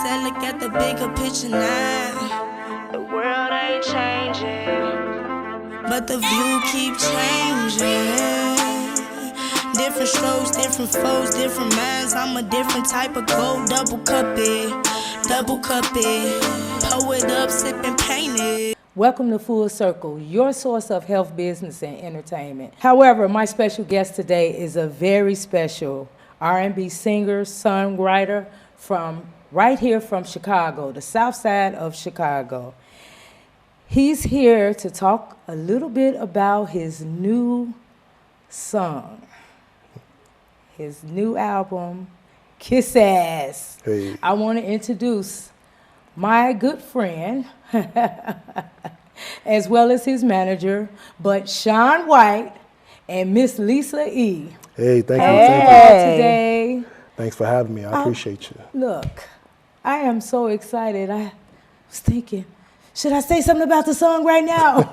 said, look at the bigger picture now. The world ain't changing, but the view keep changing. Different strokes, different foes, different minds. I'm a different type of gold, double cup it, pour it up, sipping painted. Welcome to Full Circle, your source of health, business, and entertainment. However, my special guest today is a very special R&B singer, songwriter from right here from Chicago, the south side of Chicago. He's here to talk a little bit about his new song, his new album, Kisses. Hey. I want to introduce my good friend, as well as his manager, but Sean Wyte and Miss Lisa E. Hey, thank you. Today. Thanks for having me. I appreciate you. Look, I am so excited. I was thinking, should I say something about the song right now?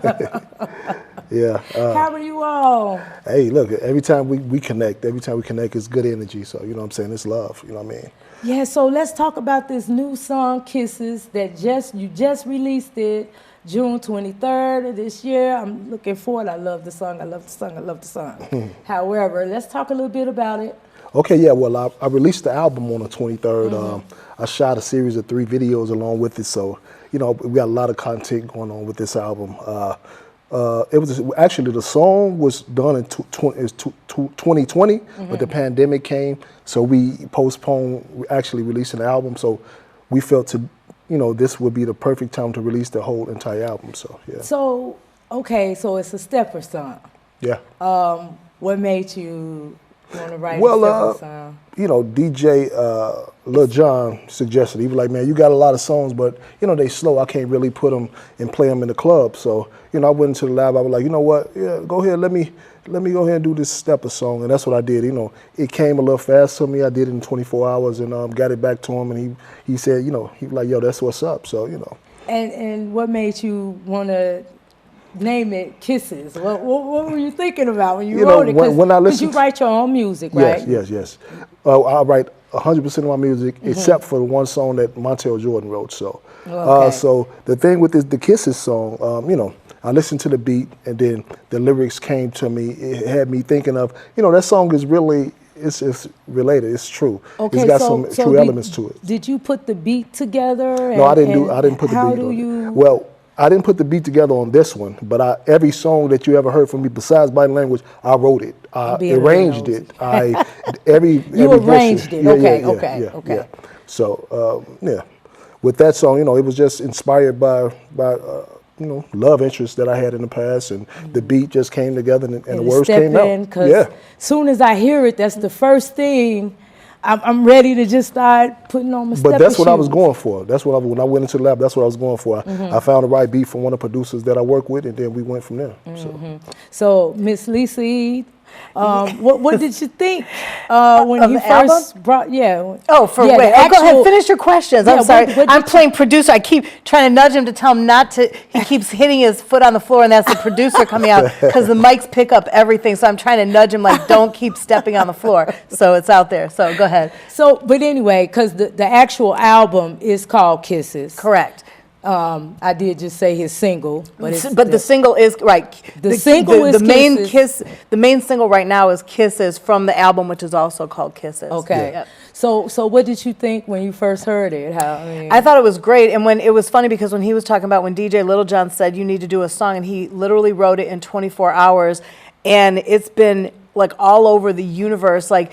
Yeah. How are you all? Hey, look, every time we connect, it's good energy. So, you know what I'm saying? It's love. You know what I mean? Yeah, so let's talk about this new song, Kisses, that you just released it June 23rd of this year. I'm looking forward. I love the song. However, let's talk a little bit about it. Okay, yeah, well, I released the album on the 23rd. I shot a series of 3 videos along with it. So, you know, we got a lot of content going on with this album. It was actually, the song was done in 2020, but the pandemic came, so we postponed actually releasing the album. So we felt this would be the perfect time to release the whole entire album. So yeah. So okay, so it's a stepper song. Yeah. What made you want to write a stepper song? DJ Lil Jon suggested. He was like, man, you got a lot of songs, but they slow. I can't really put them and play them in the club. So I went into the lab. I was like, you know what? Yeah, go ahead. Let me go ahead and do this stepper song, and that's what I did. It came a little fast to me. I did it in 24 hours and got it back to him, and he said, he was like, yo, that's what's up. So And what made you want to name it Kisses? What were you thinking about when you wrote it? Because you write your own music, right? Yes. I write 100% of my music except for the one song that Montel Jordan wrote. So, so the thing with the Kisses song, I listened to the beat and then the lyrics came to me. It had me thinking of, that song is really, it's related. It's true. Okay, it's got some true elements to it. Did you put the beat together? No, I didn't put the beat on. Well, I didn't put the beat together on this one, but every song that you ever heard from me besides Body Language, I wrote it. I arranged it. You arranged it. Okay. Yeah. So, with that song, it was just inspired by love interests that I had in the past, and the beat just came together and the words came out. Yeah. Soon as I hear it, that's the first thing. I'm ready to just start putting on my stepper But that's what shoes. I was going for. When I went into the lab, that's what I was going for. I found the right beat from one of the producers that I work with, and then we went from there. So Miss Lisa E., what did you think when you first brought? Yeah. Wait. Go ahead. Finish your questions. I'm sorry. I'm playing producer. I keep trying to nudge him to tell him not to. He keeps hitting his foot on the floor, and that's the producer coming out because the mics pick up everything. So I'm trying to nudge him like, don't keep stepping on the floor. So it's out there. So go ahead. But anyway, because the actual album is called Kisses. Correct. I did just say his single, but the single is right. The single is the main The main single right now is Kisses from the album, which is also called Kisses. Okay. Yep. So what did you think when you first heard it? I thought it was great, and when it was funny because when he was talking about when DJ Lil Jon said you need to do a song, and he literally wrote it in 24 hours, and it's been like all over the universe, like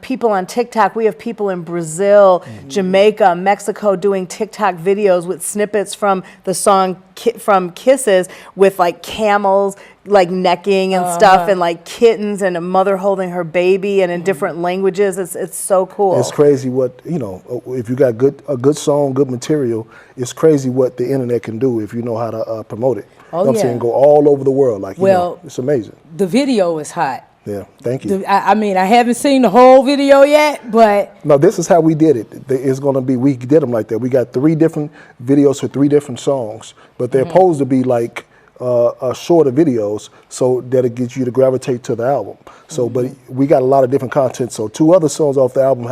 people on TikTok. We have people in Brazil, Jamaica, Mexico doing TikTok videos with snippets from the song from Kisses with like camels like necking and stuff, and like kittens and a mother holding her baby, and in different languages. It's so cool. It's crazy what, if you got a good song, good material, it's crazy what the internet can do if you know how to promote it. I'm saying go all over the world. Like, it's amazing. The video is hot. Yeah, thank you. I haven't seen the whole video yet, but... No, this is how we did it. It's going to be, we did them like that. We got 3 different videos for 3 different songs, but they're supposed to be like shorter videos so that it gets you to gravitate to the album. So, but we got a lot of different content. So 2 other songs off the album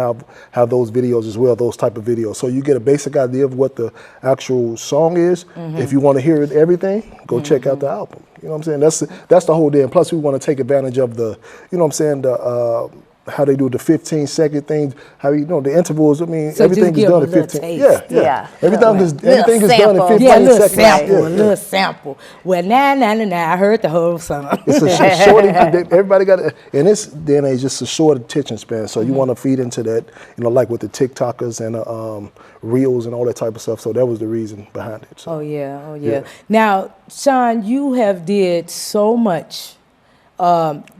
have those videos as well, those type of videos. So you get a basic idea of what the actual song is. If you want to hear everything, go check out the album. You know what I'm saying? That's the whole deal. And plus, we want to take advantage of the, you know what I'm saying, the how they do the 15-second thing, how the intervals. I mean, So everything just is give done them in a 15. little Yeah. Everything is done in sample. 15 Yeah, a little seconds. sample, Yeah, a little sample. Well, nah, I heard the whole song. It's a short. Everybody got in this day and age. It's a short attention span, so you want to feed into that. Like with the TikTokers and reels and all that type of stuff. So that was the reason behind it. So. Oh yeah. Now, Sean, you have did so much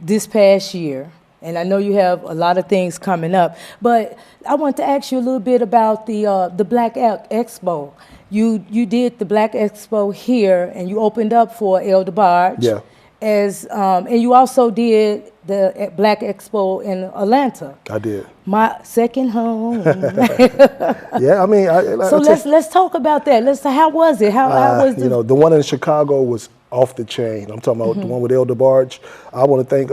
this past year, and I know you have a lot of things coming up. But I want to ask you a little bit about the Black Expo. You did the Black Expo here, and you opened up for El DeBarge. Yeah. And you also did the Black Expo in Atlanta. I did. My second home. Yeah, I mean, So let's talk about that. How was it? How was the the one in Chicago was off the chain. I'm talking about the one with El DeBarge. I want to thank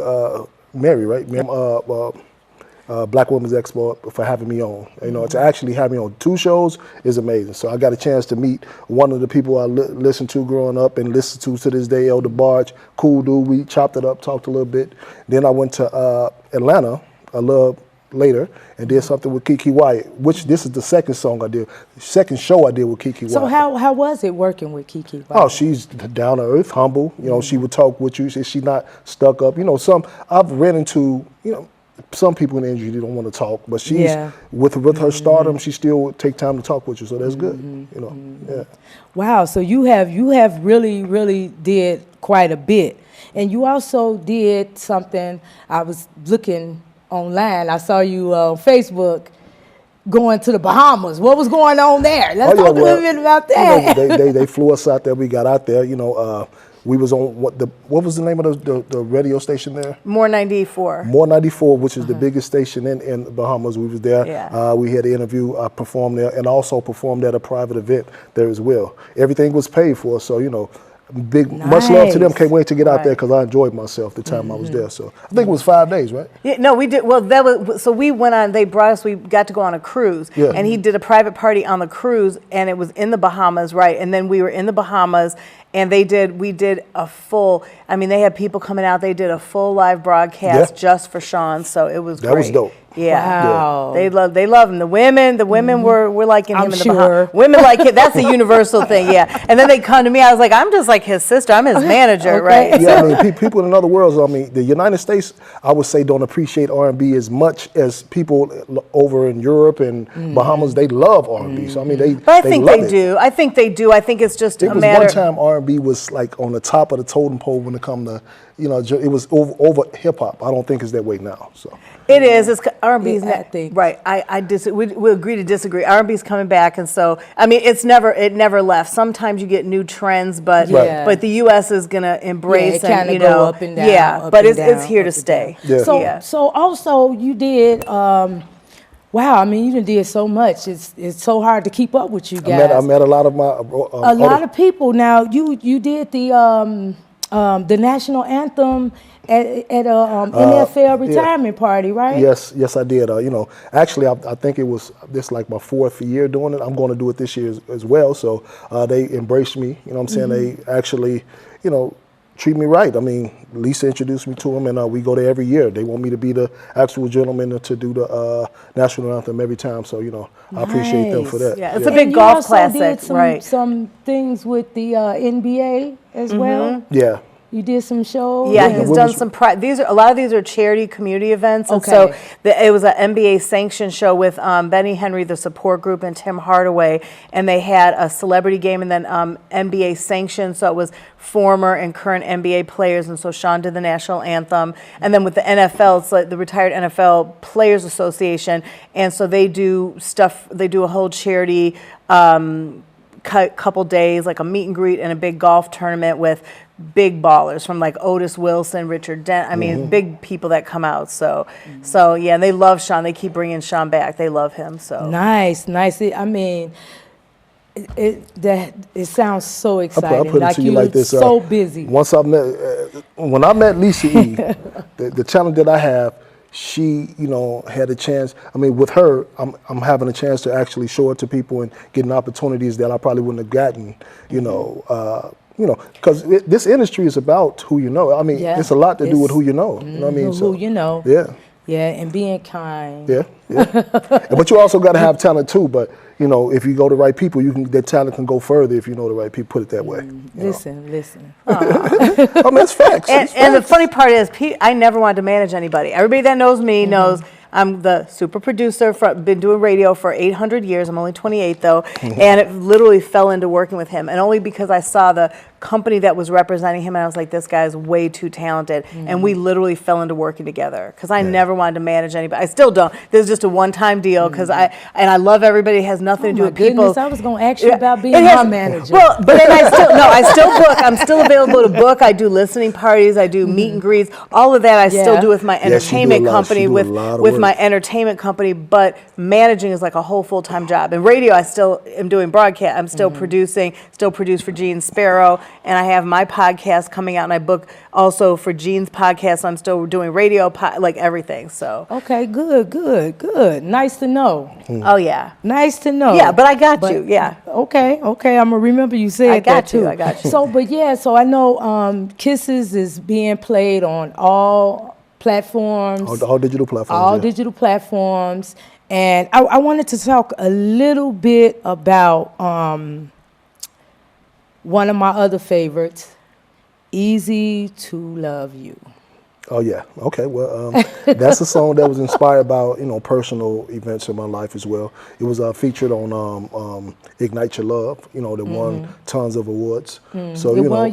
Mary, right? Black Women's Expo for having me on. To actually have me on 2 shows is amazing. So I got a chance to meet one of the people I listened to growing up and listen to this day, El DeBarge. Cool dude. We chopped it up, talked a little bit. Then I went to Atlanta a little later and did something with Kiki Wyte, which this is the second show I did with Kiki Wyte. So how was it working with Kiki Wyte? Oh, she's down to earth, humble. She would talk with you. She's not stuck up. I've ran into, some people in the industry don't want to talk, but she's with her stardom, she still would take time to talk with you. So that's good. Yeah. Wow. So you have really did quite a bit, and you also did something. I was looking online. I saw you on Facebook going to the Bahamas. What was going on there? Let's talk a little bit about that. They flew us out there. We got out there. We was on what was the name of the radio station there? More 94. More 94, which is the biggest station in Bahamas. We was there. Yeah. We had an interview. I performed there and also performed at a private event there as well. Everything was paid for, so much love to them. Can't wait to get out there because I enjoyed myself the time I was there. So I think it was 5 days, right? Yeah, no, we did. Well, so we went on. They brought us. We got to go on a cruise, and he did a private party on the cruise, and it was in the Bahamas, right? And then we were in the Bahamas, and we did a full. I mean, they had people coming out. They did a full live broadcast just for Sean. So it was great. That was dope. Yeah. Wow. They love him. The women were liking him I'm in the sure. Bahamas. Women like him. That's a universal thing, yeah. And then they come to me. I was like, I'm just like his sister. I'm his manager, right? Yeah, I mean, people in other worlds. I mean, the United States, I would say, don't appreciate R&B as much as people over in Europe and Bahamas. They love R&B. So I mean, But I think they do. I think they do. I think it's just a matter. One time R&B was like on the top of the totem pole when it come to, it was over hip hop. I don't think it's that way now. So it is. It's R&B is I think. right. We agree to disagree. R&B is coming back, and so I mean, it never left. Sometimes you get new trends, but the U.S. is gonna embrace and go up and down. Yeah, but it's here to stay. Yeah. So also you did. Wow, I mean, you did so much. It's so hard to keep up with you guys. I met a lot of my a lot of people. Now you did the national anthem at a NFL retirement party, right? Yes, I did. Actually, I think it was this like my 4th year doing it. I'm going to do it this year as well. So they embraced me. You know what I'm saying? They actually, treat me right. I mean, Lisa introduced me to them, and we go there every year. They want me to be the actual gentleman to do the national anthem every time. So I appreciate them for that. Yeah, it's a big golf classic, did right? Some things with the NBA as well. Yeah. You did some shows? Yeah, he's done some. A lot of these are charity community events, and so it was an NBA sanctioned show with Benny Henry, the support group, and Tim Hardaway, and they had a celebrity game, and then NBA sanctioned, so it was former and current NBA players, and so Sean did the national anthem, and then with the NFL, it's like the Retired NFL Players Association, and so they do stuff. They do a whole charity. Couple days, like a meet and greet and a big golf tournament with big ballers from like Otis Wilson, Richard Dent. I mean, big people that come out. So yeah, and they love Sean. They keep bringing Sean back. They love him. So nice. I mean, It sounds so exciting. I'll put it to you you're like this. So busy. Once I met, when I met Lisa E, the challenge that I have, she, had a chance. I mean, with her, I'm having a chance to actually show it to people and getting opportunities that I probably wouldn't have gotten. Because this industry is about who you know. I mean, it's a lot to do with who you know. You know what I mean? Who you know. Yeah. Yeah, and being kind. Yeah. But you also got to have talent too. But if you go to the right people, that talent can go further if you know the right people. Put it that way. Listen. I mean, it's facts. And the funny part is, I never wanted to manage anybody. Everybody that knows me knows I'm the super producer. Been doing radio for 800 years. I'm only 28 though, and it literally fell into working with him, and only because I saw the company that was representing him, and I was like, this guy is way too talented, and we literally fell into working together because I never wanted to manage anybody. I still don't. This is just a one-time deal because I love everybody. It has nothing to do with people. I was going to ask you about being my manager. Well, but then I still book. I'm still available to book. I do listening parties. I do meet and greets. All of that I still do with my entertainment company, with my entertainment company. But managing is like a whole full-time job. In radio, I still am doing broadcast. I'm still producing. Still produce for Gene Sparrow. And I have my podcast coming out, and I book also for Gene's podcast. I'm still doing radio, like everything. So okay, good. Nice to know. Oh yeah, nice to know. Yeah, but I got you. Yeah. Okay. I'm gonna remember you said that too. I got you. So I know Kisses is being played on all platforms. All digital platforms. All digital platforms, and I wanted to talk a little bit about one of my other favorites, Easy to Love You. Oh, yeah. Okay. Well, that's a song that was inspired by, personal events in my life as well. It was featured on Ignite Your Love, that won tons of awards. So, about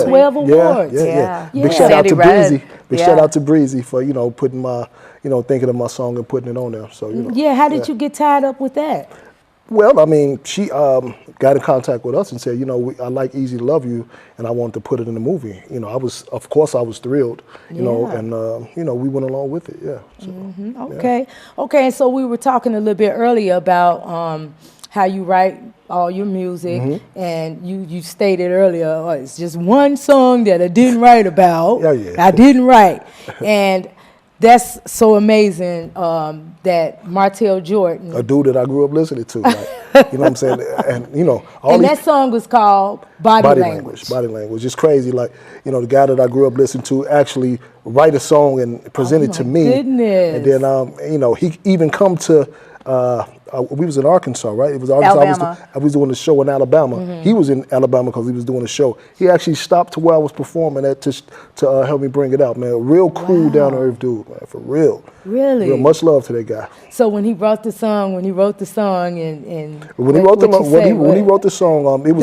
12 awards. Yeah. Big shout out to Breezy. Shout out to Breezy for, putting my, thinking of my song and putting it on there. So, how did you get tied up with that? Well, I mean, she got in contact with us and said, I like Easy to Love You, and I wanted to put it in the movie. I was thrilled, and, we went along with it, yeah. So, Okay, so we were talking a little bit earlier about how you write all your music, and you stated earlier, it's just one song that I didn't write about. I didn't write. And that's so amazing that Martell Jordan, a dude that I grew up listening to, like, you know what I'm saying? And that song was called Body Language. Body Language. It's crazy, like, the guy that I grew up listening to actually write a song and present it to me. Goodness. And then he even come to we was in Arkansas, right? It was Arkansas. Alabama. I was doing a show in Alabama. He was in Alabama because he was doing a show. He actually stopped to where I was performing at to help me bring it out, man. Real cool, down to earth dude, man, for real. Really? Much love to that guy. So when he wrote the song, and when he wrote the song, it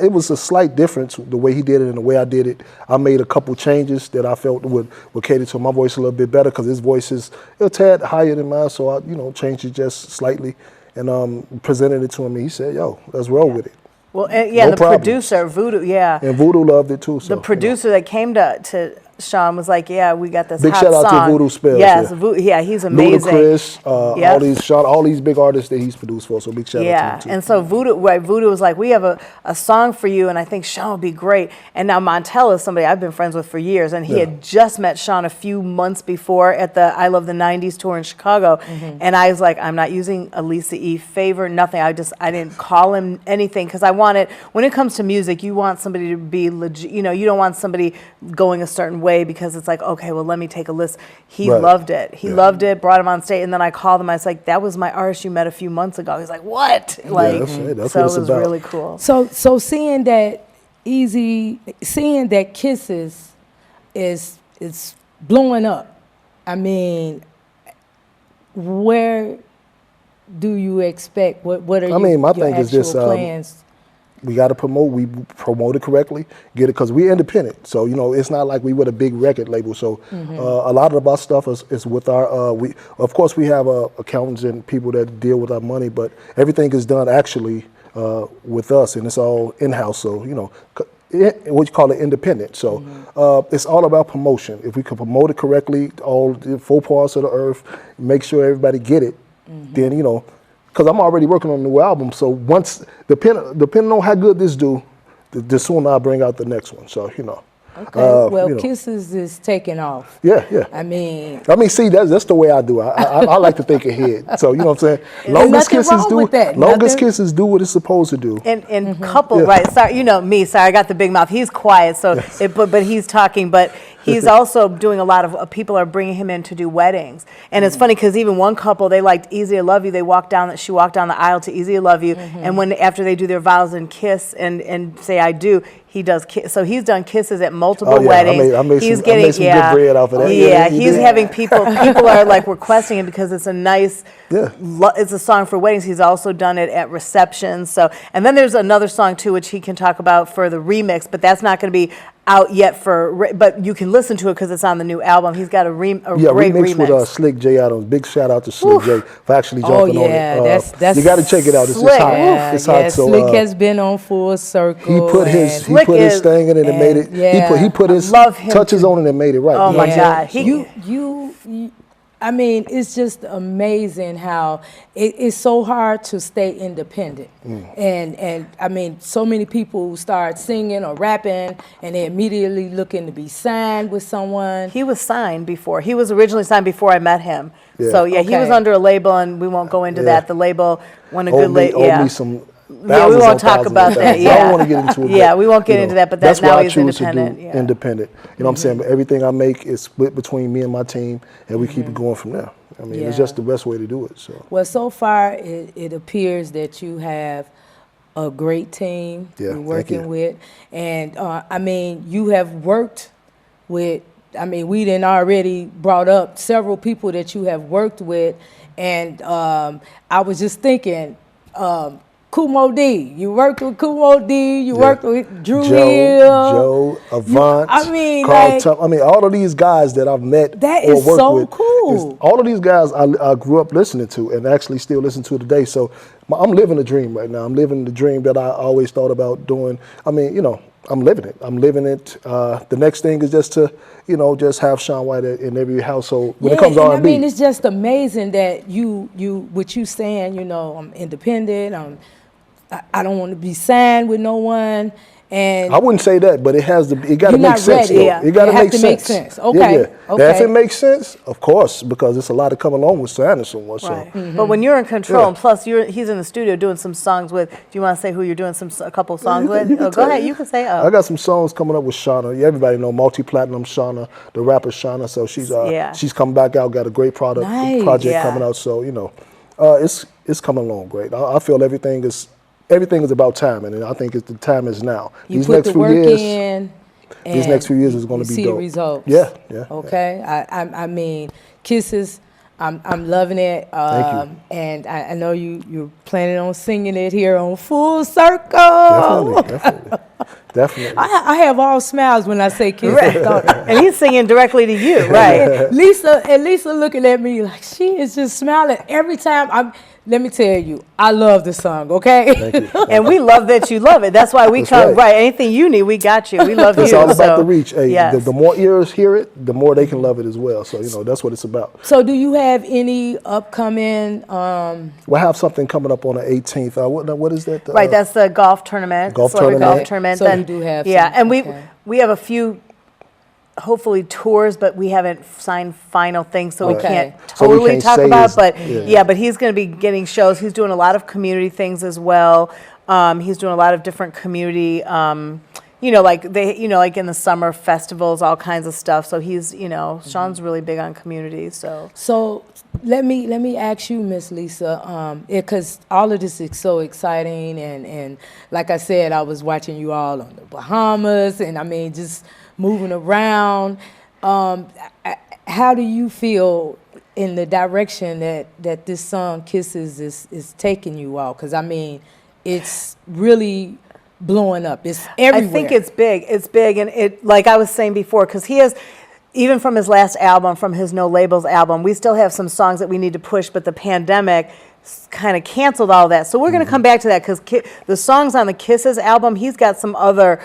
was a slight difference the way he did it and the way I did it. I made a couple changes that I felt would cater to my voice a little bit better because his voice is a tad higher than mine, so I changed it just slightly and presented it to him. And he said, "Yo, let's roll with it." Well, no problem. Producer Voodoo, and Voodoo loved it too. So, the producer that came to Sean was like, "Yeah, we got this big hot shout out song." to Voodoo Spells. Yes, he's amazing. Ludacris, all these big artists that he's produced for. So big shout out to him too. And so Voodoo was like, "We have a song for you, and I think Sean would be great." And now Montel is somebody I've been friends with for years, and he had just met Sean a few months before at the I Love the '90s tour in Chicago, and I was like, "I'm not using a Lisa E favor, nothing. I didn't call him anything because I wanted, when it comes to music, you want somebody to be legit. You don't want somebody going a certain way because it's like, okay, well, let me take a list." He loved it. He loved it, brought him on stage, and then I called him. I was like, "That was my artist you met a few months ago." He's like, "What?" Like, that's so what it's it was about. really cool. So seeing that Kisses is blowing up. I mean, where do you expect? What are my your thing is actual just plans? we got to promote. We promote it correctly, get it, because we're independent. So it's not like we with a big record label. So a lot of our stuff is with our. Of course we have accountants and people that deal with our money, but everything is done actually with us, and it's all in house. So what you call it, independent. So it's all about promotion. If we can promote it correctly, all the 4 parts of the earth, make sure everybody get it, then because I'm already working on a new album. So once, depending on how good this do, the sooner I bring out the next one. So, you know. Okay. Well, Kisses is taking off. Yeah. I mean, see, that's the way I do. I like to think ahead. So, you know what I'm saying? Longest kisses do what it's supposed to do. And couple, right? Sorry, you know me. Sorry, I got the big mouth. He's quiet, so but he's talking. But he's also doing a lot of people are bringing him in to do weddings. And it's funny because even one couple, they liked Easy to Love You. She walked down the aisle to Easy to Love You, and after they do their vows and kiss and say I do, he does kiss. So he's done kisses at multiple weddings. I made some good bread off of that. Yeah, he's having people are like requesting it because it's a nice, it's a song for weddings. He's also done it at receptions. So, and then there's another song too, which he can talk about for the remix, but that's not going to be out yet but you can listen to it because it's on the new album. He's got a great remix with Slick J Adams. Big shout out to Slick J for actually jumping on it. That's you got to check it out. It's Slick. hot. It's hot. So Slick has been on Full Circle. He put his thing in it and made it. He put his touches on it and made it right. Oh my God. I mean, it's just amazing how it's so hard to stay independent. And I mean, so many people start singing or rapping and they immediately looking to be signed with someone. He was signed before. He was originally signed before I met him. So he was under a label, and we won't go into that. The label, we won't talk about that. I don't want to get into it. Yeah, we won't get into that, but that's now why he's I choose independent. To do independent. You know what I'm saying? But everything I make is split between me and my team, and we keep it going from there. I mean, it's just the best way to do it. So far, it appears that you have a great team you're working with. And, I mean, you have worked with, we done already brought up several people that you have worked with. And I was just thinking, Kumo D. You worked with Kumo D. You worked with Drew Hill. Joe, Avant, Carl all of these guys that I've met or worked with. so cool. All of these guys I grew up listening to and actually still listen to today. So I'm living a dream right now. I'm living the dream that I always thought about doing. I'm living it. The next thing is just to, just have Sean Wyte in every household when it comes to R&B. It's just amazing that you what you saying, I'm independent, I don't want to be signed with no one. And I wouldn't say that, but it got to make sense. It got to make sense. Okay. Now, if it makes sense, of course, because it's a lot to come along with signing someone. Right. So. But when you're in control, and plus he's in the studio doing some songs with. Do you want to say who you're doing a couple of songs with? Go ahead. You can say. I got some songs coming up with Shauna. Everybody know multi-platinum Shauna, the rapper Shauna. So she's coming back out. Got a great project coming out. So it's coming along great. I feel everything is about timing, and I think the time is now. These next few years is going to be dope. See results. Yeah. Okay. I mean, Kisses. I'm loving it. Thank you. And I know you're planning on singing it here on Full Circle. Definitely. I have all smiles when I say Kisses. And he's singing directly to you, right? Lisa looking at me like she is just smiling every time. Let me tell you, I love the song, okay? Thank you. And we love that you love it. That's why we come, right. Anything you need, we got you. We love you. It's all about the reach. Hey, the more ears hear it, the more they can love it as well. So, that's what it's about. So do you have any upcoming? We'll have something coming up on the 18th. What is that? Right, that's the golf tournament. Golf tournament. So you do have we have a few hopefully tours, but we haven't signed final things, so we can't totally talk about. But but he's going to be getting shows. He's doing a lot of community things as well. He's doing a lot of different community, like in the summer festivals, all kinds of stuff. So he's, Sean's really big on community. So let me ask you, Miss Lisa, because all of this is so exciting, and like I said, I was watching you all on the Bahamas, and just moving around. How do you feel in the direction that this song Kisses is taking you all? Because it's really blowing up. It's everywhere. I think it's big. It's big, and it, like I was saying before, because he has, even from his last album, from his No Labels album, we still have some songs that we need to push, but the pandemic kind of canceled all that. So we're going to come back to that, because the songs on the Kisses album, he's got some other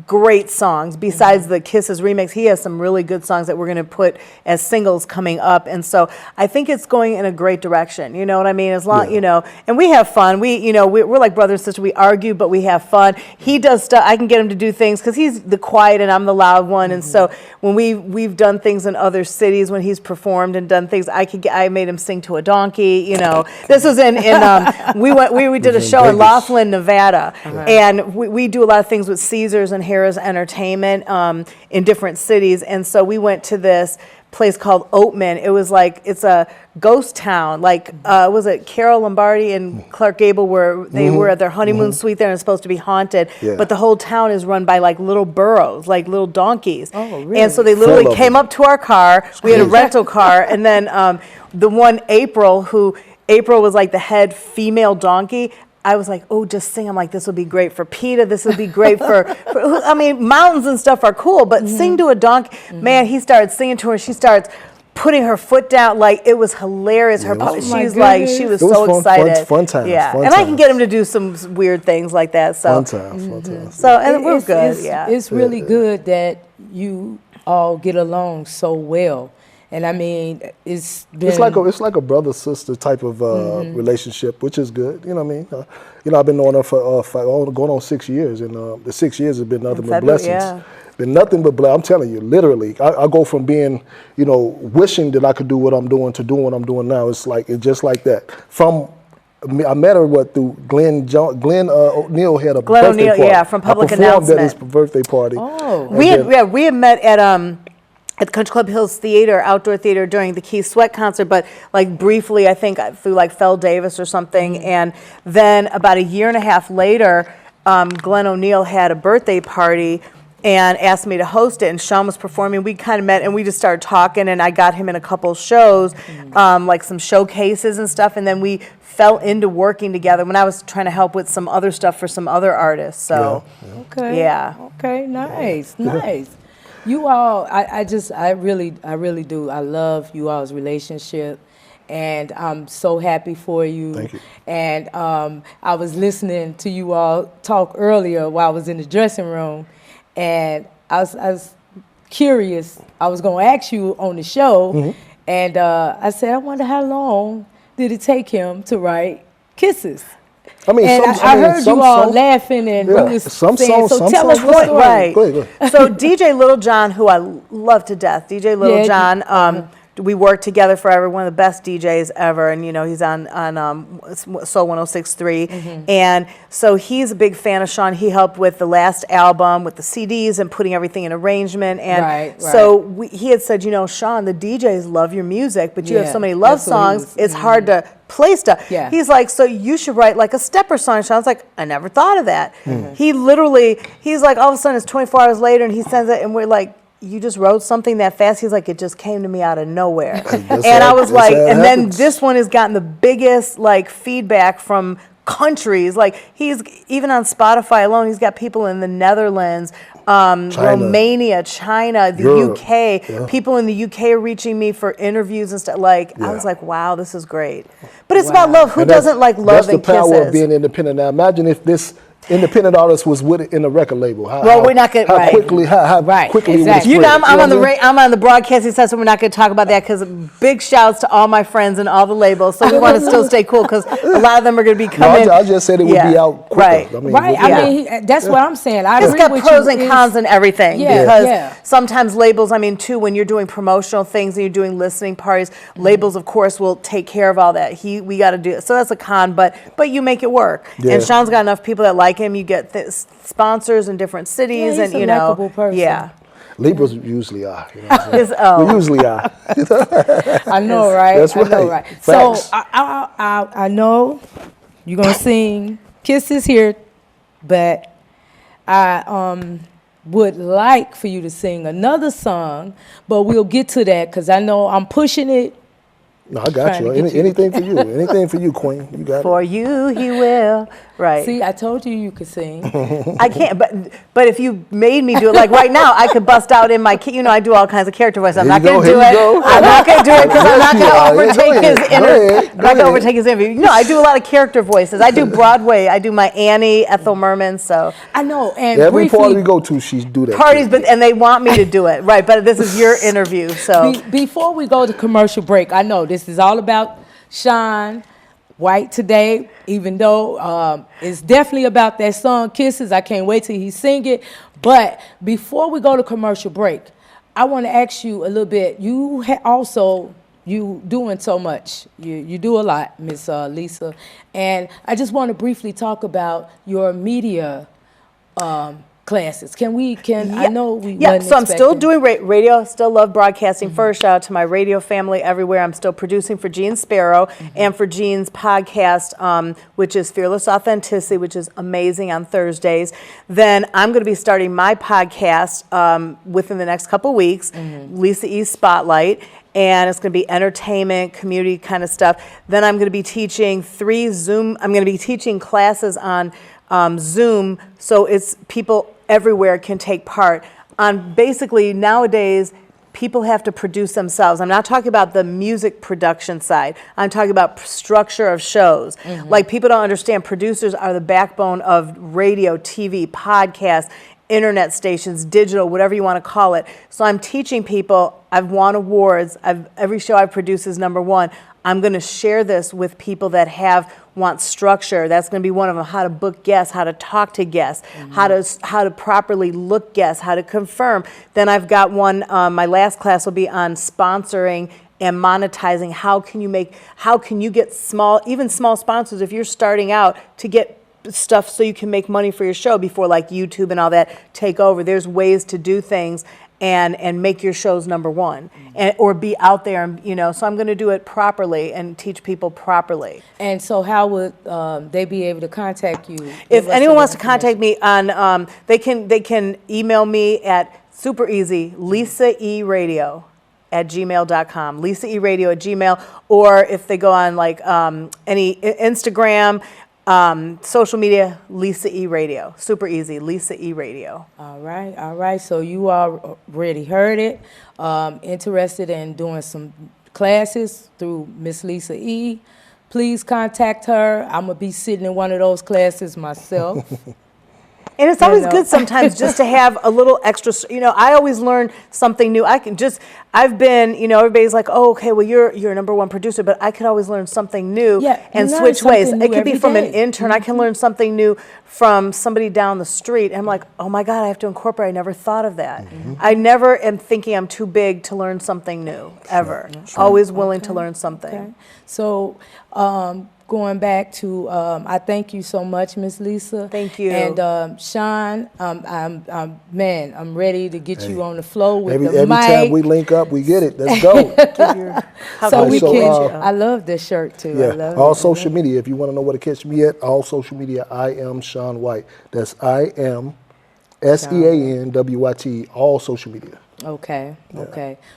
great songs. Besides the Kisses remix, he has some really good songs that we're going to put as singles coming up. And so I think it's going in a great direction. You know what I mean? As long, you know, and we have fun. We're like brother and sister. We argue, but we have fun. He does stuff. I can get him to do things because he's the quiet and I'm the loud one. And so when we've done things in other cities, when he's performed and done things, I made him sing to a donkey. You know, this was we did a show in Laughlin, Nevada, and we do a lot of things with Caesars and Harrah's Entertainment in different cities. And so we went to this place called Oatman. It was like, it's a ghost town. Like, was it Carol Lombardi and Clark Gable where they were at their honeymoon suite there and it's supposed to be haunted. Yeah. But the whole town is run by like little burros, like little donkeys. Oh, really? And so they literally came up to our car. We had a rental car. And then the one April was like the head female donkey. I was like, oh, just sing. I'm like, this would be great for PETA. This would be great for I mean, mountains and stuff are cool, but sing to a donkey. Man, he started singing to her. She starts putting her foot down. Like, it was hilarious. She was so excited. Fun time. Yeah. Fun and I times. can get him to do some weird things like that. So. Fun time. So, and we're good. It's really good that you all get along so well. And I mean, it's like a brother sister type of relationship, which is good. You know what I mean? I've been knowing her for going on 6 years, and the 6 years have been nothing but blessings. Yeah. Been nothing but blessings. I'm telling you, literally, I go from being, wishing that I could do what I'm doing to doing what I'm doing now. It's just like that. I met her through Glenn O'Neill had a Glenn birthday O'Neill, party. yeah, from Public I performed Announcement. at his birthday party. Oh, we had met at the Country Club Hills Theater, outdoor theater, during the Keith Sweat concert, but like briefly, I think through like Fel Davis or something. And then about a year and a half later, Glenn O'Neill had a birthday party and asked me to host it, and Sean was performing. We kind of met and we just started talking, and I got him in a couple shows, like some showcases and stuff, and then we fell into working together when I was trying to help with some other stuff for some other artists. So, Okay, nice. You all, I really do. I love you all's relationship, and I'm so happy for you. Thank you. And I was listening to you all talk earlier while I was in the dressing room, and I was curious. I was going to ask you on the show, and I said, I wonder how long did it take him to write Kisses? I mean, I heard you all laughing and saying, so tell us what story. Right. Go ahead. So DJ Little John, who I love to death, DJ Little John, we worked together forever, one of the best DJs ever, and he's on Soul 106.3, and so he's a big fan of Sean. He helped with the last album, with the CDs and putting everything in arrangement, and so he had said, Sean, the DJs love your music, but you have so many love songs, it's hard to play stuff. Yeah. He's like, so you should write like a stepper song. Sean's like, I never thought of that. He's like, all of a sudden it's 24 hours later, and he sends it, and we're like, you just wrote something that fast? He's like, it just came to me out of nowhere. And I was like, and then this one has gotten the biggest like feedback from countries. Like, he's even on Spotify alone, he's got people in the Netherlands, Romania, China, the UK. People in the UK are reaching me for interviews and stuff. Like, I was like, wow, this is great. But it's about love. Who doesn't like love and kisses? That's the power of being independent. Now imagine if this independent artist was with it in the record label. We're not going to. How quickly exactly. I'm on the broadcasting side, so we're not going to talk about that, because big shouts to all my friends and all the labels. So we want to still stay cool, because a lot of them are going to be coming. I just said it would be out quicker. I mean, that's what I'm saying. It's got pros and cons and everything. Because sometimes labels, too, when you're doing promotional things and you're doing listening parties, labels, of course, will take care of all that. We got to do it. So that's a con, but you make it work. And Sean's got enough people that like him. You get sponsors in different cities, he's a likable person. Libras usually are. We usually are. I know, right? That's right. I know, right? So I know you're gonna sing Kisses here, but I would like for you to sing another song, but we'll get to that, because I know I'm pushing it No, I got you. Anything for you. Anything for you, Queen. You got For it. you, he will. Right. See, I told you could sing. I can't, but if you made me do it, like right now, I could bust out in my key. You know, I do all kinds of character voices. I'm not going to do it. I'm not going to do it because I'm not going to overtake his interview. Not going to overtake his interview. No, I do a lot of character voices. I do Broadway. I do my Annie, Ethel Merman. So I know. And Every briefly, party we go to, she's do that. parties, and they want me to do it, right? But this is your interview, so before we go to commercial break, I know this is all about Sean Wyte today, even though it's definitely about that song Kisses. I can't wait till he sing it. But before we go to commercial break, I want to ask you a little bit. You you doing so much. You do a lot, Miss Lisa. And I just want to briefly talk about your media classes. I know we yeah, so I'm still expecting- doing radio, still love broadcasting. First, shout out to my radio family everywhere. I'm still producing for Gene Sparrow and for Gene's podcast, which is Fearless Authenticity, which is amazing on Thursdays. Then I'm going to be starting my podcast within the next couple weeks, Lisa E Spotlight. And it's going to be entertainment, community kind of stuff. Then I'm going to be teaching I'm going to be teaching classes on Zoom, so it's people everywhere can take part. On basically nowadays, people have to produce themselves. I'm not talking about the music production side. I'm talking about structure of shows. Like, people don't understand producers are the backbone of radio, TV, podcasts, internet stations, digital, whatever you want to call it. So I'm teaching people. I've won awards. Every show I produce is #1. I'm going to share this with people that want structure. That's going to be one of them: how to book guests, how to talk to guests, how to properly look guests, how to confirm. Then I've got one. My last class will be on sponsoring and monetizing. How can you get even small sponsors if you're starting out to get stuff so you can make money for your show before like YouTube and all that take over. There's ways to do things and make your shows #1 or be out there, and so I'm going to do it properly and teach people properly. And so how would they be able to contact you? If anyone wants to contact me on, they can email me at super easy, lisaeradio@gmail.com, lisaeradio@gmail, or if they go on like any Instagram, social media, Lisa E Radio. Super easy, Lisa E Radio. All right. So you already heard it. Interested in doing some classes through Miss Lisa E. Please contact her. I'm going to be sitting in one of those classes myself. And it's always good sometimes just to have a little extra, I always learn something new. I've been, everybody's like, oh, okay, well, you're a #1 producer, but I could always learn something new and switch ways. It could be from an intern. I can learn something new from somebody down the street. And I'm like, oh my God, I have to incorporate. I never thought of that. I never am thinking I'm too big to learn something new, ever. Always willing to learn something. Okay. So, going back to, I thank you so much, Miss Lisa. Thank you. And Sean, I'm ready to get you on the floor with the every mic. time we link up, we get it. Let's go. I love this shirt too. Yeah. I love All it. social media. If you want to know where to catch me at, all social media. I am Sean Wyte. That's I am SEANWYTE. All social media. Okay.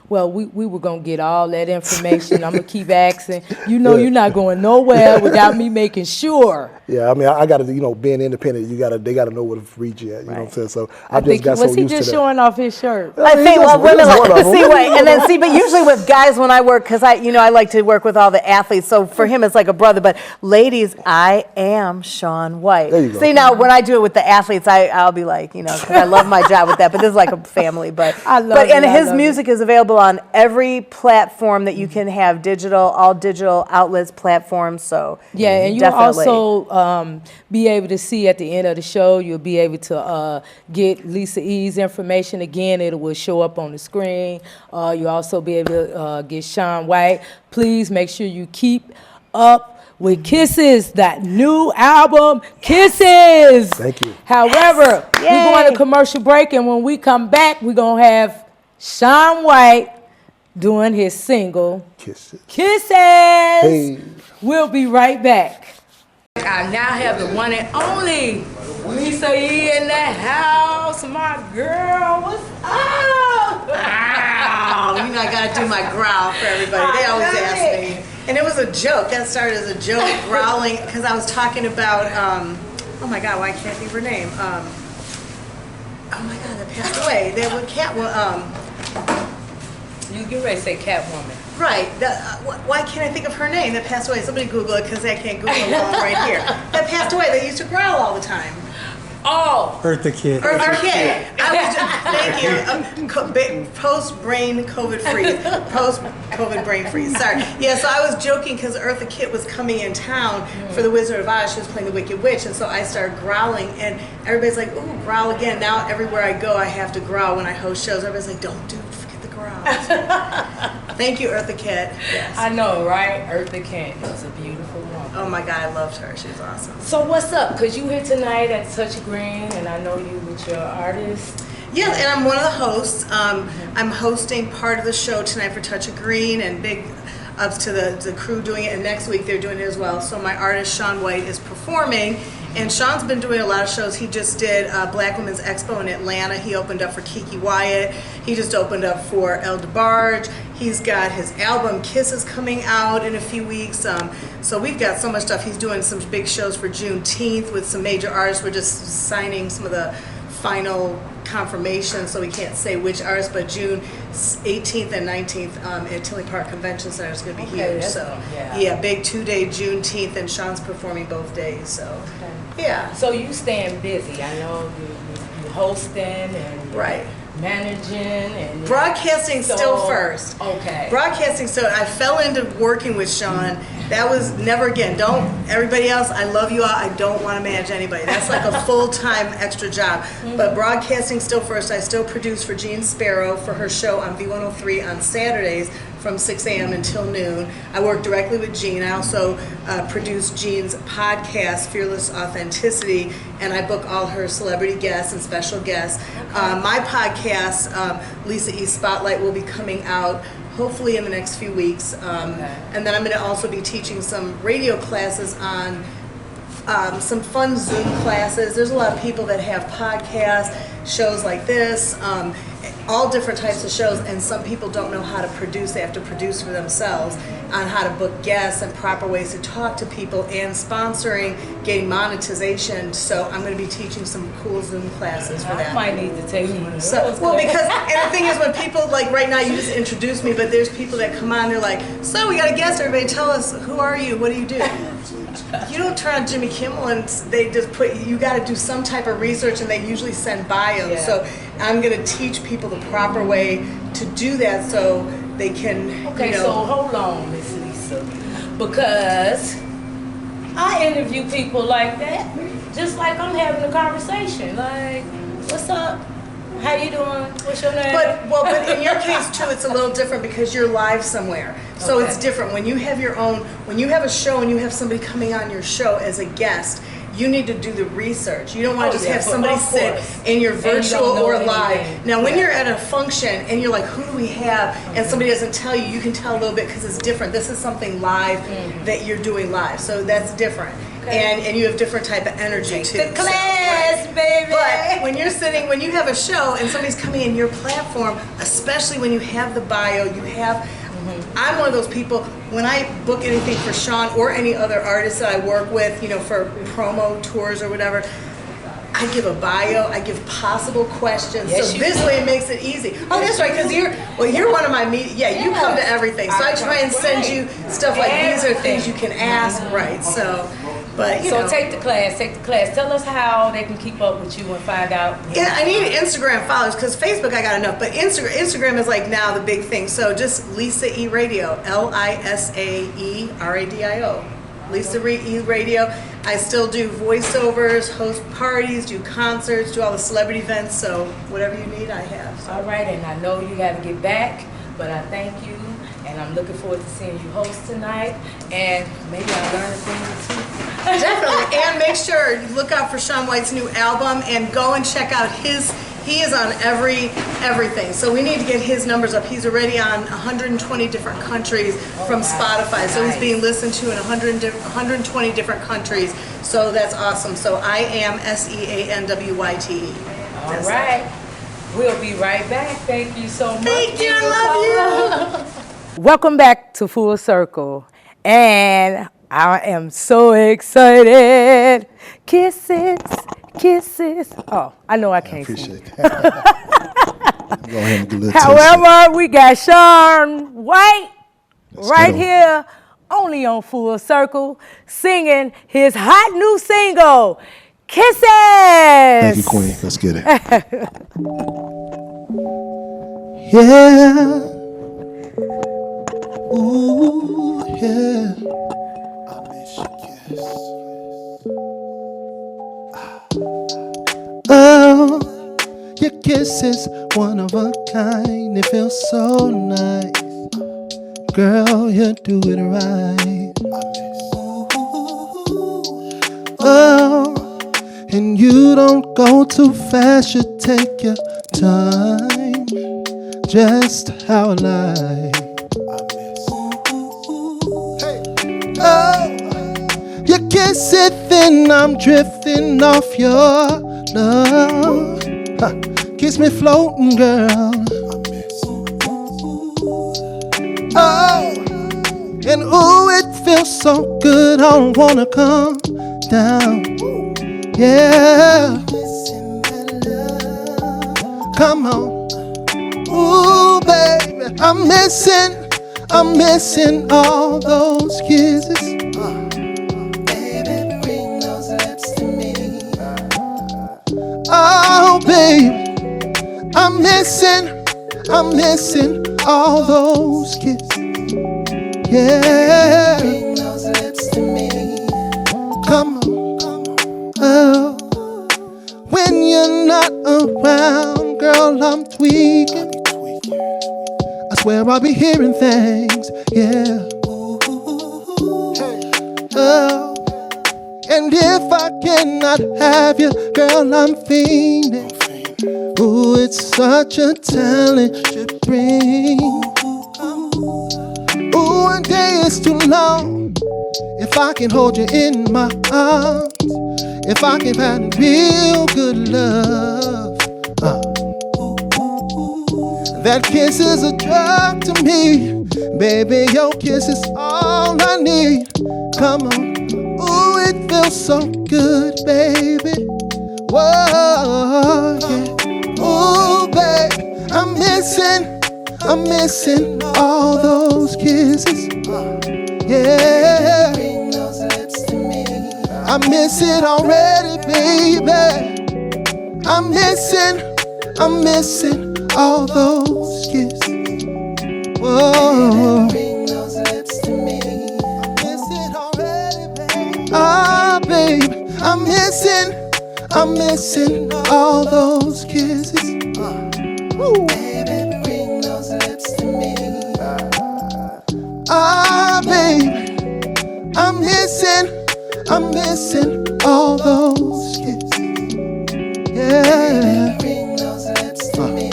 Well, we were going to get all that information. I'm going to keep asking. You're not going nowhere without me making sure. Yeah, I mean, I got to, being independent, they got to know where to reach you at, you know what I'm saying? So I just got so used to that. Was he just showing off his shirt? I think, women but usually with guys when I work, because I like to work with all the athletes, so for him it's like a brother, but ladies, I am Sean Wyte. There you go. See, now when I do it with the athletes, I'll be like, because I love my job with that, but this is like a family, but his music is available on every platform that you can have, all digital outlets, platforms, so yeah, and you'll also be able to see at the end of the show, you'll be able to get Lisa E's information. Again, it will show up on the screen. You'll also be able to get Sean Wyte. Please make sure you keep up with Kisses, that new album, Kisses. Thank you. However, we're going to commercial break, and when we come back, we're going to have Sean Wyte doing his single, Kisses. Hey. We'll be right back. I now have the one and only Lisa E in the house. My girl, what's up? Wow, I gotta do my growl for everybody. They always ask me. And it was a joke. That started as a joke, growling, because I was talking about, oh my God, why I can't think of her name? Oh my God, that passed away. They were You get ready to say Catwoman. Right. Why can't I think of her name that passed away? Somebody Google it, because I can't Google it while I'm right here. That passed away. They used to growl all the time. Oh! Eartha Kitt. Eartha Kitt. I was just, thank you. Post-brain COVID freeze. Post-COVID brain freeze. Sorry. Yeah, so I was joking because Eartha Kitt was coming in town for the Wizard of Oz. She was playing the Wicked Witch, and so I started growling, and everybody's like, ooh, growl again. Now everywhere I go, I have to growl when I host shows. Everybody's like, don't do it. Forget the growl. Thank you, Eartha Kitt. Yes. I know, right? Eartha Kitt is a beautiful woman. Oh my God, I loved her. She was awesome. So what's up? Because you here tonight at Touch Green, and I know you with your artist. Yes, and I'm one of the hosts. I'm hosting part of the show tonight for Touch of Green, and big ups to the crew doing it. And next week they're doing it as well. So my artist Sean Wyte is performing, and Sean's been doing a lot of shows. He just did Black Women's Expo in Atlanta. He opened up for Kiki Wyatt. He just opened up for El DeBarge. He's got his album Kisses coming out in a few weeks. So we've got so much stuff. He's doing some big shows for Juneteenth with some major artists. We're just signing some of the final confirmation, so we can't say which artists, but June 18th and 19th at Tinley Park Convention Center is going to be huge. So yeah, big 2-day Juneteenth, and Sean's performing both days. So yeah. So you staying busy. I know you hosting and right. Managing and broadcasting still first. Okay. Broadcasting. So I fell into working with Sean. That was never again. Don't everybody else. I love you all. I don't want to manage anybody. That's like a full-time extra job. But broadcasting still first. I still produce for Jean Sparrow for her show on V103 on Saturdays from 6 a.m. until noon. I work directly with Jean. I also produce Jean's podcast, Fearless Authenticity, and I book all her celebrity guests and special guests. My podcast, Lisa E Spotlight, will be coming out hopefully in the next few weeks. And then I'm going to also be teaching some radio classes on some fun Zoom classes. There's a lot of people that have podcasts, shows like this, all different types of shows, and some people don't know how to produce. They have to produce for themselves on how to book guests and proper ways to talk to people and sponsoring, getting monetization. So I'm going to be teaching some cool Zoom classes for that. I might need to take one. So, well, because, and the thing is, when people, like right now, you just introduced me, but there's people that come on, they're like, so we got a guest, everybody tell us, who are you, what do you do? You don't turn on Jimmy Kimmel and they just put, you got to do some type of research, and they usually send bios. Yeah. So I'm going to teach people the proper way to do that so they can, Okay, so hold on, Miss Lisa, because I interview people like that, just like I'm having a conversation. Like, what's up? How you doing? What's your name? But in your case too, it's a little different because you're live somewhere. So Okay. it's different. When you have your own, when you have a show and you have somebody coming on your show as a guest, you need to do the research. You don't want to just have somebody sit in your virtual or live. Now, when you're at a function and you're like, who do we have? And somebody doesn't tell you, you can tell a little bit because it's different. This is something live that you're doing live. So that's different. And you have different type of energy too. The class, baby. But when you're sitting, when you have a show and somebody's coming in your platform, especially when you have the bio, you have, I'm one of those people, when I book anything for Sean or any other artist that I work with, you know, for promo tours or whatever, I give a bio, I give possible questions. Yes, so this way it makes it easy. Oh, that's right, because you're one of my media, you come to everything. So I try and send you stuff like these are things you can ask, right? So, but you know. Take the class. Tell us how they can keep up with you and find out. Yeah, I need Instagram followers because Facebook I got enough, but Instagram is like now the big thing. So just Lisa E Radio, LISAE RADIO, Lisa E Radio. I still do voiceovers, host parties, do concerts, do all the celebrity events. So whatever you need, I have. So. All right, and I know you got to get back, but I thank you, and I'm looking forward to seeing you host tonight, and maybe I'll learn a thing or two. Definitely, and make sure you look out for Sean Wyte's new album and go and check out he is on everything. So we need to get his numbers up. He's already on 120 different countries from Spotify. So he's being listened to in 120 different countries. So that's awesome. So I am SEANWYTE. All right. We'll be right back. Thank you so much. Thank you. I love you. Welcome back to Full Circle. And I am so excited. Kisses, kisses. Oh, I know I can't sing. Appreciate that. Go ahead and do a little However, we got Sean White right go. here, only on Full Circle, singing his hot new single, Kisses. Thank you, Queen. Let's get it. Yeah. Ooh, yeah. I miss your kiss. Oh, your kiss is one of a kind. It feels so nice. Girl, you do it right. Oh, and you don't go too fast. You take your time. Just how I like. Oh, you kiss it, then I'm drifting off your love. Kiss me floating, girl. Oh, and ooh, it feels so good. I don't wanna come down. Yeah, come on. Ooh, baby, I'm missing all those kisses. Baby, bring those lips to me. Oh, baby, I'm missing all those kisses. Yeah, bring those lips to me. Come on, oh. When you're not around, girl, I'm tweaking. I swear I'll be hearing things, yeah. Oh, and if I cannot have you, girl, I'm fiending. Ooh, it's such a talent you bring. Ooh, a day is too long. If I can hold you in my arms, if I can find real good love, that kiss is a drug to me. Baby, your kiss is all I need. Come on, ooh, it feels so good, baby. Whoa, yeah. Ooh, babe, I'm missing all those kisses. Yeah, bring those lips to me. I miss it already, baby. I'm missing all those kisses. Whoa, bring those lips to me. I miss it already, baby. Ah, babe, I'm missing all those kisses. Baby, bring those lips to me. Ah, baby, I'm missing all those kisses. Yeah. Bring those lips to me.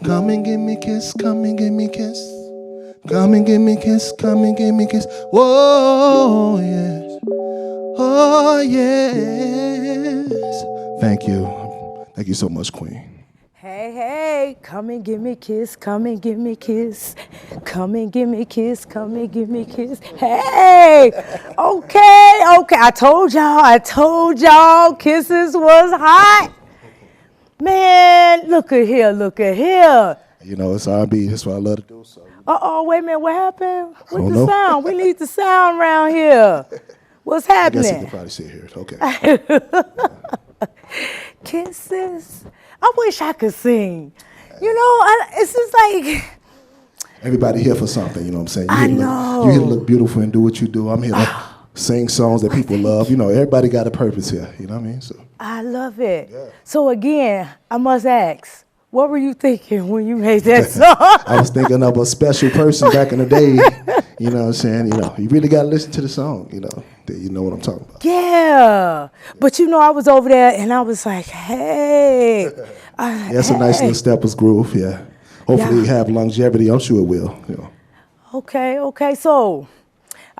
Come and give me kiss, come and give me kiss. Come and give me kiss, come and give me kiss. Whoa, yes. Oh, yes. Thank you. Thank you so much, Queen. Hey, hey, come and give me a kiss, come and give me a kiss. Come and give me a kiss, come and give me a kiss. Hey, okay. I told y'all kisses was hot. Man, look at here. You know, it's R&B. That's what I love to do. So. Wait a minute, what happened with the know. sound? We need the sound around here. What's I guess you happening? can probably sit here. Okay. Kisses. I wish I could sing. You know, it's just like... Everybody here for something, you know what I'm saying? I know. You here to look beautiful and do what you do. I'm here to sing songs that people love. You know, everybody got a purpose here. You know what I mean? So. I love it. Yeah. So again, I must ask, what were you thinking when you made that song? I was thinking of a special person back in the day. You know what I'm saying? You know, you really got to listen to the song, you know, that you know what I'm talking about. Yeah. But you know, I was over there and I was like, hey. Yeah, it's a nice little steppers groove, yeah. Hopefully it have longevity. I'm sure it will. You know. Okay. So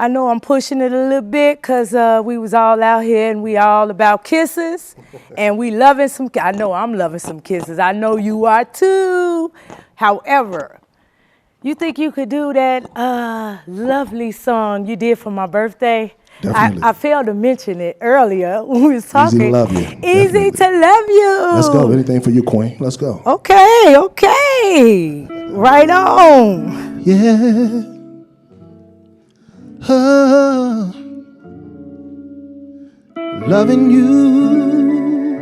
I know I'm pushing it a little bit because we was all out here and we all about kisses. And we loving some, I know I'm loving some kisses. I know you are too. However, you think you could do that lovely song you did for my birthday? Definitely. I failed to mention it earlier when we was talking. Easy to love you. Easy Definitely. to love you. Let's go. Anything for you, Queen. Let's go. Okay, okay. Right on. Yeah. Oh, loving you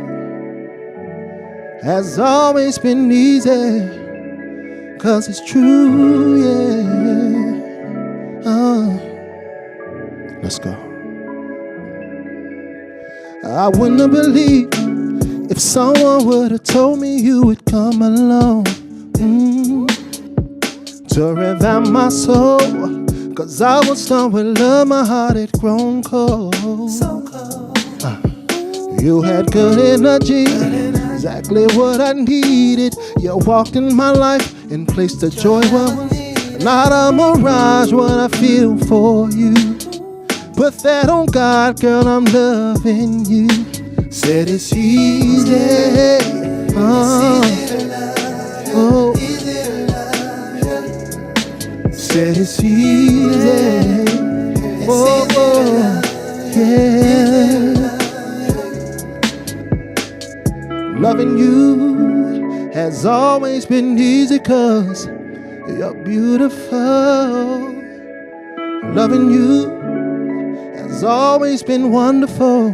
has always been easy, 'cause it's true, yeah. Oh, let's go. I wouldn't have believed if someone would have told me you would come along to revive my soul. 'Cause I was done with love, my heart had grown cold. So cold. You had good energy, exactly what I needed. You walked in my life and placed the joy where was not a mirage. What I feel for you, put that on God, girl, I'm loving you. Said it's easy. Oh. Said it's easy. Oh, yeah. Loving you has always been easy, 'cause you're beautiful. Loving you has always been wonderful,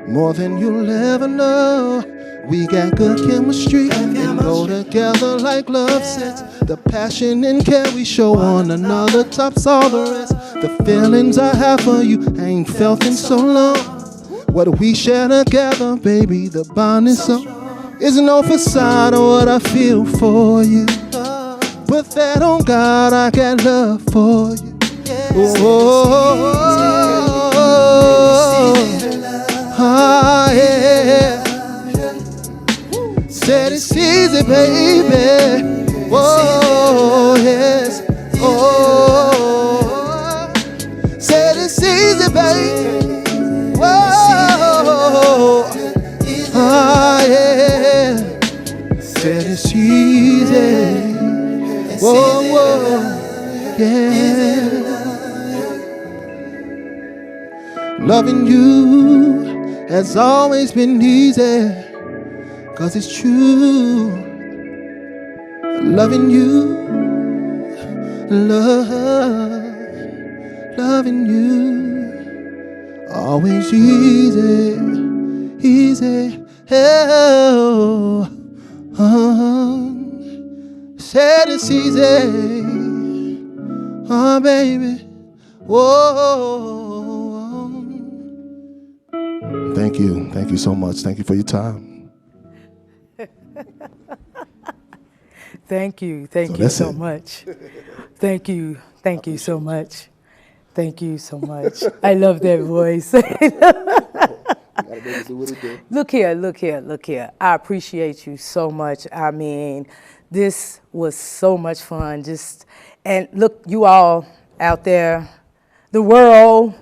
more than you'll ever know. We got good chemistry and go together like love sets. The passion and care we show one another tops all the rest. The feelings I have for you I ain't felt in so long. What we share together, baby, the bond is so. It's no facade of what I feel for you. Put that on God, I got love for you. Yeah. Said it's easy, baby. Whoa, yes. Oh, said it's easy, baby. Whoa, yeah. Said it's easy. Whoa, yeah. Loving you has always been easy, 'cause it's true. Loving you, loving you, always easy, easy. Oh, said it's easy, oh baby. Whoa. Thank you so much. Thank you for your time. Thank you so much. Thank you so much. Thank you so much. I love that voice. Look here. I appreciate you so much. I mean, this was so much fun. And look, you all out there, the world,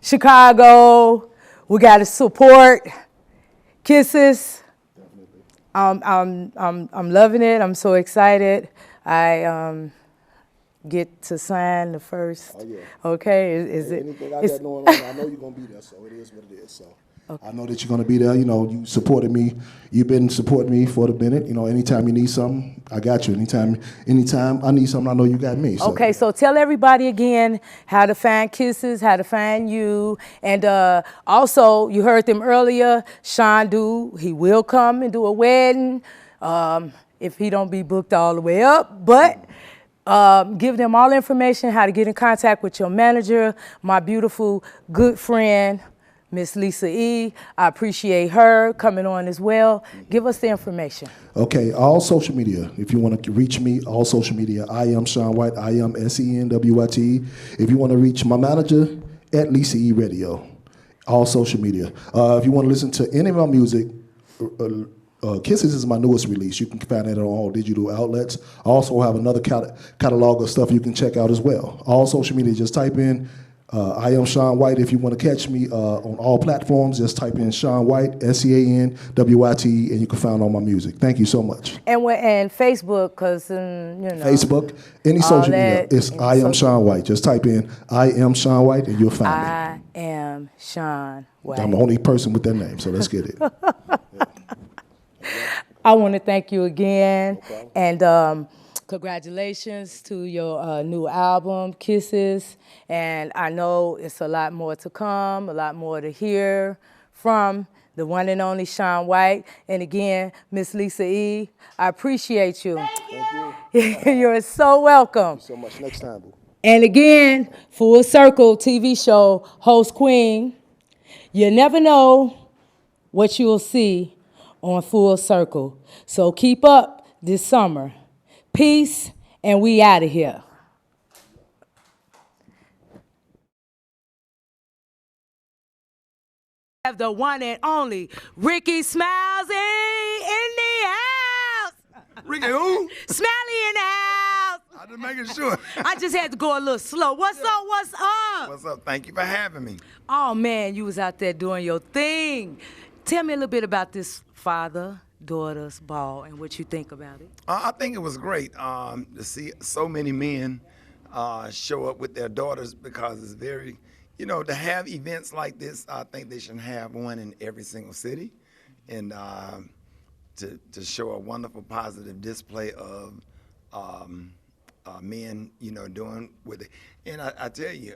Chicago, we got to support Kisses. I'm loving it. I'm so excited. I get to sign the first. Oh, yeah. Okay, is it? Anything I got going on, I know you're gonna be there, so it is what it is. So okay. I know that you're gonna be there. You know, you supported me. You've been supporting me for the minute. You know, anytime you need something, I got you. Anytime I need something, I know you got me. So. Okay, so tell everybody again how to find Kisses, how to find you, and also you heard them earlier. Sean he will come and do a wedding if he don't be booked all the way up, but. Give them all the information, how to get in contact with your manager, my beautiful good friend, Miss Lisa E. I appreciate her coming on as well. Give us the information. Okay, all social media. If you want to reach me, all social media. I am Sean Wyte. I am SENWYTE. If you want to reach my manager, at Lisa E Radio. All social media. If you want to listen to any of my music, Kisses is my newest release. You can find it on all digital outlets. I also have another catalog of stuff you can check out as well. All social media, just type in I am Sean Wyte. If you want to catch me on all platforms, just type in Sean Wyte, SeanWyte, and you can find all my music. Thank you so much. And Facebook, because, Facebook, any social media, it's I am Sean Wyte. Just type in I am Sean Wyte, and you'll find me. I am Sean Wyte. I'm the only person with that name, so let's get it. I want to thank you again, and congratulations to your new album, Kisses. And I know it's a lot more to come, a lot more to hear from the one and only Sean Wyte. And again, Miss Lisa E., I appreciate you. Thank you. You're so welcome. Thank you so much. Next time, boo. And again, Full Circle TV show host queen. You never know what you'll see on Full Circle. So keep up this summer. Peace, and we out of here. Have the one and only Ricky Smilesy in the house. Ricky who? Smiley in the house. I'm just making sure. I just had to go a little slow. What's up? What's up? What's up? Thank you for having me. Oh, man, you was out there doing your thing. Tell me a little bit about this father-daughter's ball and what you think about it. I think it was great to see so many men show up with their daughters, because it's very, to have events like this, I think they should have one in every single city, and to show a wonderful positive display of men, doing with it. And I tell you,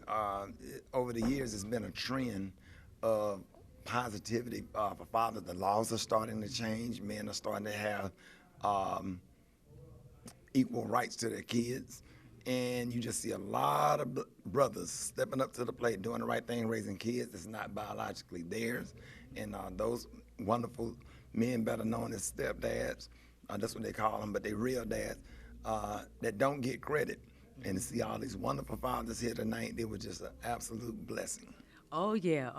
over the years, it's been a trend of positivity for fathers. The laws are starting to change. Men are starting to have equal rights to their kids. And you just see a lot of brothers stepping up to the plate, doing the right thing, raising kids that's not biologically theirs. And those wonderful men, better known as stepdads, that's what they call them, but they real dads, that don't get credit. And to see all these wonderful fathers here tonight, it was just an absolute blessing. Oh, yeah.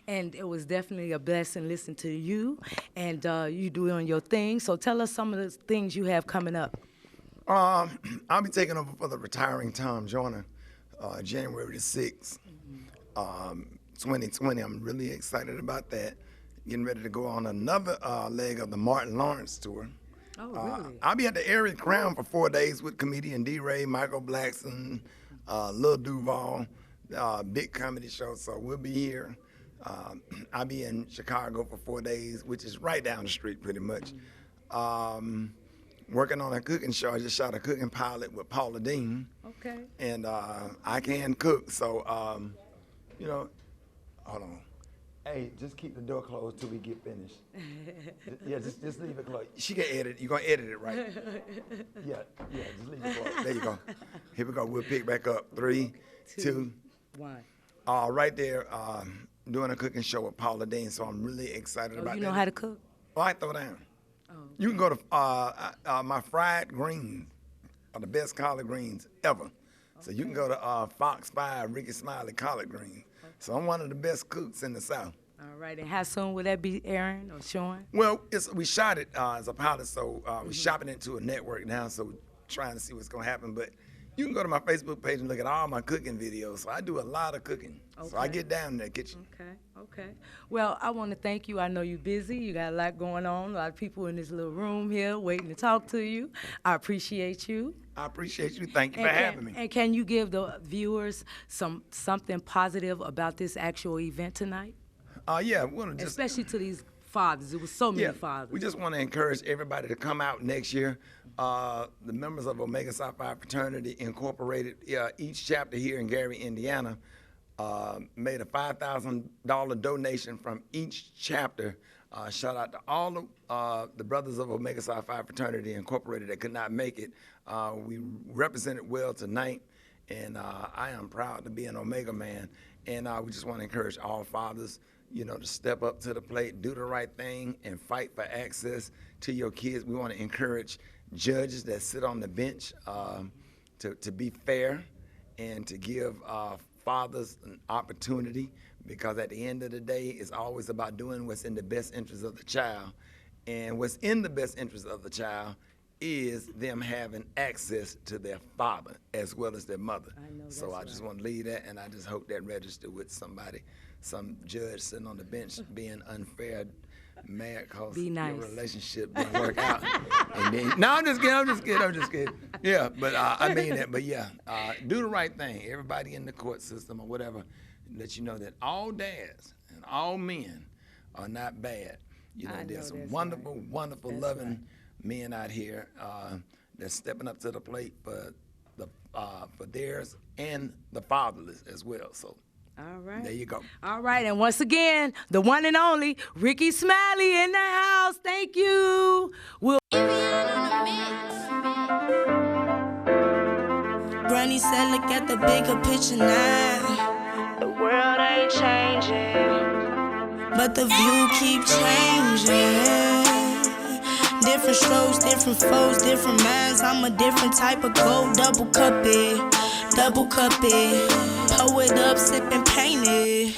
And it was definitely a blessing listening to you, and you doing your thing. So tell us some of the things you have coming up. I'll be taking over for the retiring Tom Joyner January the 6th, 2020. I'm really excited about that. Getting ready to go on another leg of the Martin Lawrence tour. Oh, really? I'll be at the Erie Crown for 4 days with comedian D-Ray, Michael Blackson, Lil Duval, big comedy show, so we'll be here. I'll be in Chicago for 4 days, which is right down the street pretty much. Working on a cooking show. I just shot a cooking pilot with Paula Dean. Okay. And I can cook, so, hold on. Hey, just keep the door closed till we get finished. Yeah, just leave it closed. She can edit. You're going to edit it, right? Yeah, just leave it closed. There you go. Here we go. We'll pick back up. 3, 2, 1. Right there, doing a cooking show with Paula Dean, so I'm really excited about that. You know how to cook? Oh, I throw down. Oh. You can go to my fried greens are the best collard greens ever. Okay. So you can go to Fox 5 Ricky Smiley collard greens. Okay. So I'm one of the best cooks in the South. All right, and how soon will that be airing or showing? Well, we shot it as a pilot, so we're shopping it to a network now, so we're trying to see what's going to happen. But you can go to my Facebook page and look at all my cooking videos. So I do a lot of cooking. Okay. So I get down in that kitchen. Okay. Well, I want to thank you. I know you're busy. You got a lot going on. A lot of people in this little room here waiting to talk to you. I appreciate you. I appreciate you. Thank you for having me. And can you give the viewers something positive about this actual event tonight? Yeah, we want to just, especially to these fathers. It was so many fathers. We just want to encourage everybody to come out next year. The members of Omega Psi Phi Fraternity Incorporated, each chapter here in Gary, Indiana, made a $5,000 donation from each chapter. Shout out to all the brothers of Omega Psi Phi Fraternity Incorporated that could not make it. We represented well tonight, and I am proud to be an Omega man. And we just want to encourage all fathers, to step up to the plate, do the right thing, and fight for access to your kids. We want to encourage judges that sit on the bench to be fair and to give fathers an opportunity, because at the end of the day, it's always about doing what's in the best interest of the child. And what's in the best interest of the child is them having access to their father as well as their mother. So I just want to leave that, and I just hope that registered with somebody, some judge sitting on the bench being unfair, mad because your relationship didn't work out. And then, no, I'm just kidding. Yeah, but I mean that. But yeah, do the right thing. Everybody in the court system or whatever, let you know that all dads and all men are not bad. You know, there's some wonderful, wonderful, loving men out here that's stepping up to the plate for theirs and the fatherless as well. So. All right. There you go. All right, and once again, the one and only Ricky Smiley in the house. Thank you. Granny said, look at the bigger picture now. The world ain't changing, but the view keep changing. Different strokes, different foes, different minds. I'm a different type of gold, double cup it. Pour it up, sip and paint it.